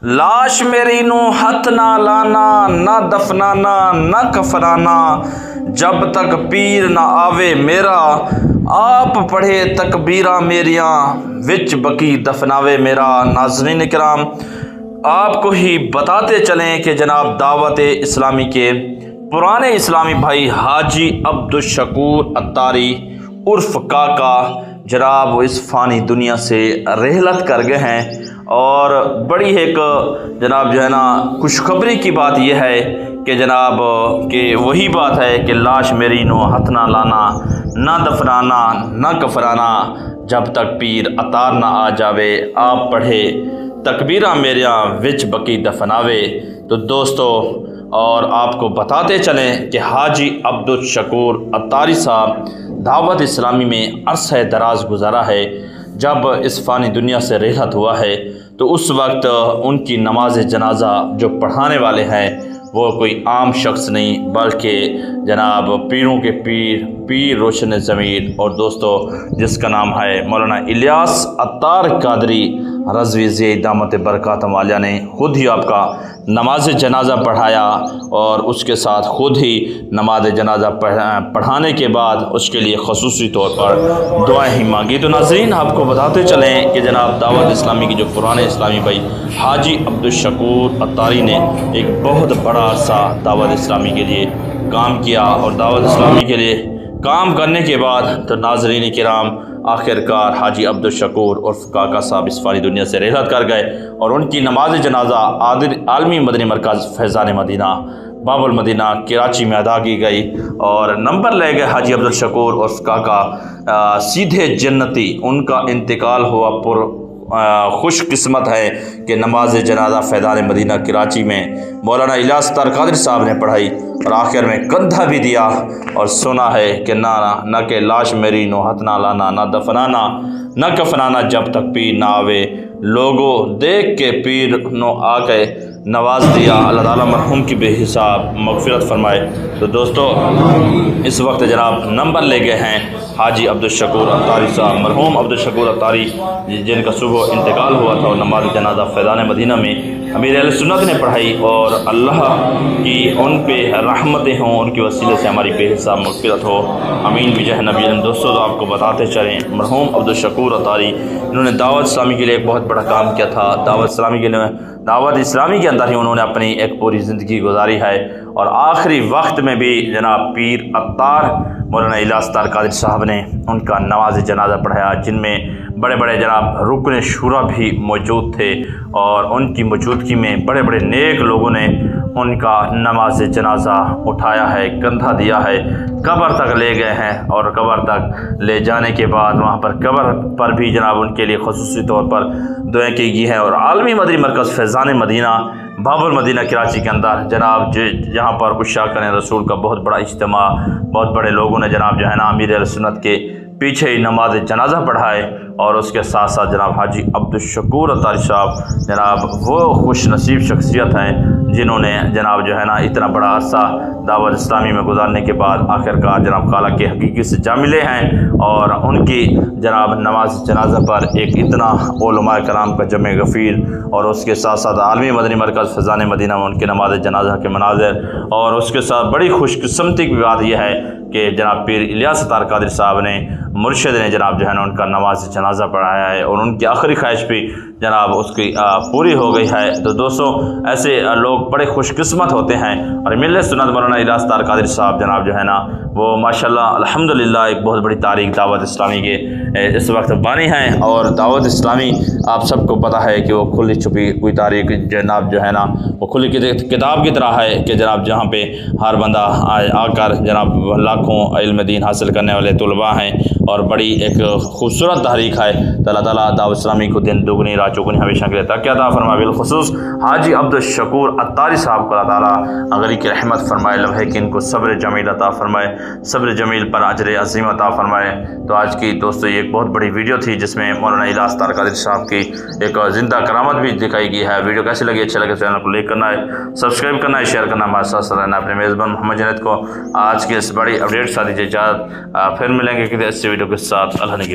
لاش میری نو ہاتھ نہ لانا، نہ دفنانا نہ کفنانا، جب تک پیر نہ آوے میرا، آپ پڑھے تکبیراں میریاں، وچ بقی دفناوے میرا۔ ناظرین کرام، آپ کو ہی بتاتے چلیں کہ جناب دعوت اسلامی کے پرانے اسلامی بھائی حاجی عبدالشکور عطاری عرف کاکا جناب وہ اس فانی دنیا سے رحلت کر گئے ہیں، اور بڑی ایک جناب جو ہے نا خوشخبری کی بات یہ ہے کہ جناب کہ وہی بات ہے کہ لاش میری نو ہاتھ نہ لانا، نہ دفنانا نہ کفرانا، جب تک پیر عطار نہ آ جاوے، آپ پڑھے تکبیراں میریاں، وچ بقی دفناوے۔ تو دوستو، اور آپ کو بتاتے چلیں کہ حاجی عبدالشکور عطاری صاحب دعوت اسلامی میں عرصہ دراز گزارا ہے۔ جب اس فانی دنیا سے رحلت ہوا ہے تو اس وقت ان کی نماز جنازہ جو پڑھانے والے ہیں وہ کوئی عام شخص نہیں، بلکہ جناب پیروں کے پیر روشن ضمیر، اور دوستو جس کا نام ہے مولانا الیاس عطار قادری رضوی زی دامت برکاتہ عالیہ نے خود ہی آپ کا نماز جنازہ پڑھایا، اور اس کے ساتھ خود ہی نماز جنازہ پڑھانے کے بعد اس کے لیے خصوصی طور پر دعائیں ہی مانگی۔ تو ناظرین، آپ کو بتاتے چلیں کہ جناب دعوت اسلامی کی جو پرانے اسلامی بھائی حاجی عبدالشکور عطاری نے ایک بہت بڑا عرصہ دعوت اسلامی کے لیے کام کیا، اور دعوت اسلامی کے لیے کام کرنے کے بعد تو ناظرین کرام آخرکار حاجی عبدالشکور عرف کاکا صاحب اس فانی دنیا سے رحلت کر گئے، اور ان کی نماز جنازہ عالمی مدنی مرکز فیضان مدینہ باب المدینہ کراچی میں ادا کی گئی، اور نمبر لے گئے حاجی عبدالشکور عرف کاکا سیدھے جنتی۔ ان کا انتقال ہوا خوش قسمت ہے کہ نماز جنازہ فیضان مدینہ کراچی میں مولانا الیاس عطار قادری صاحب نے پڑھائی، اور آخر میں کندھا بھی دیا، اور سنا ہے کہ نہ کہ لاش میری نو ہاتھ نہ لانا، نہ دفنانا نہ کفنانا، جب تک پیر نہ آوے، لوگوں دیکھ کے پیر نو آ کے نواز دیا، اللہ تعالیٰ مرحوم کی بے حساب مغفرت فرمائے۔ تو دوستو، اس وقت جناب نمبر لے گئے ہیں حاجی عبدالشکور عطاری صاحب، مرحوم عبدالشکور عطاری جن کا صبح انتقال ہوا تھا، اور نماز جنازہ فیضان مدینہ میں امیر اہل سنت نے پڑھائی، اور اللہ کی ان پہ رحمتیں ہوں، ان کے وسیلے سے ہماری بے حساب مغفرت ہو، امین بجاہ نبی۔ دوستوں، تو آپ کو بتاتے چلیں مرحوم عبدالشکور عطاری انہوں نے دعوت اسلامی کے لیے ایک بہت بڑا کام کیا تھا۔ دعوت اسلامی کے اندر ہی انہوں نے اپنی ایک پوری زندگی گزاری ہے، اور آخری وقت میں بھی جناب پیر عطار مولانا الیاس عطار قادری صاحب نے ان کا نماز جنازہ پڑھایا، جن میں بڑے بڑے جناب رکن شورا بھی موجود تھے، اور ان کی موجودگی میں بڑے بڑے نیک لوگوں نے ان کا نماز جنازہ اٹھایا ہے، کندھا دیا ہے، قبر تک لے گئے ہیں، اور قبر تک لے جانے کے بعد وہاں پر قبر پر بھی جناب ان کے لیے خصوصی طور پر دعائیں کی گئی ہیں، اور عالمی مدنی مرکز فیضان مدینہ باب المدینہ کراچی کے اندر جناب جہاں پر عشاق رسول کا بہت بڑا اجتماع، بہت بڑے لوگوں نے جناب جو ہے نا امیر اہل سنت کے پیچھے ہی نماز جنازہ پڑھائے، اور اس کے ساتھ ساتھ جناب حاجی عبدالشکور عطاری صاحب جناب وہ خوش نصیب شخصیت ہیں جنہوں نے جناب جو ہے نا اتنا بڑا عرصہ دعوت اسلامی میں گزارنے کے بعد آخرکار جناب خالق کے حقیقی سے جا ملے ہیں، اور ان کی جناب نماز جنازہ پر ایک اتنا علماء کرام کا جمع غفیر، اور اس کے ساتھ ساتھ عالمی مدنی مرکز فیضان مدینہ میں ان کے نماز جنازہ کے مناظر، اور اس کے ساتھ بڑی خوش قسمتی کی بات یہ ہے کہ جناب پیر الیاس عطار قادری صاحب نے مرشد نے جناب جو ہے نا ان کا نماز جنازہ پڑھایا ہے، اور ان کی آخری خواہش بھی جناب اس کی پوری ہو گئی ہے۔ تو دوستوں، ایسے لوگ بڑے خوش قسمت ہوتے ہیں، اور ملت سنت مولانا الیاس عطار قادری صاحب جناب جو ہے نا وہ ماشاءاللہ الحمدللہ ایک بہت بڑی تاریخ دعوت اسلامی کے اس وقت بانی ہیں، اور دعوت اسلامی آپ سب کو پتہ ہے کہ وہ کھلی چھپی کوئی تاریخ جناب جو ہے نا وہ کھلی کتاب کی طرح ہے کہ جناب جہاں پہ ہر بندہ آ کر جناب لاکھوں علم دین حاصل کرنے والے طلباء ہیں، اور بڑی ایک خوبصورت تحریک ہے۔ اللہ تعالیٰ دعوت اسلامی کو دن دگنی رات چوگنی ہمیشہ کے لیے ترقی عطا فرمائے، بالخصوص حاجی عبدالشکور عطاری صاحب کو اللہ تعالیٰ غری کی رحمت فرمائے، لمحے کہ ان کو صبر جمیل عطا فرمائے، صبر جمیل پر اجر عظیم عطا فرمائے۔ تو آج کی دوستو یہ ایک بہت بڑی ویڈیو تھی جس میں مولانا الیاس عطار قادری صاحب کی ایک زندہ کرامت بھی دکھائی گئی ہے۔ ویڈیو کیسی لگی؟ اچھا لگے چینل کو لائک کرنا ہے، سبسکرائب کرنا ہے، شیئر کرنا ہے، ہمارے ساتھ رہنا ہے۔ اپنے میزبان محمد جنید کو آج کے اس بڑی اپڈیٹ ساتھ دیجیے اجازت، پھر ملیں گے کسی اچھی ویڈیو کے ساتھ۔ اللہ نے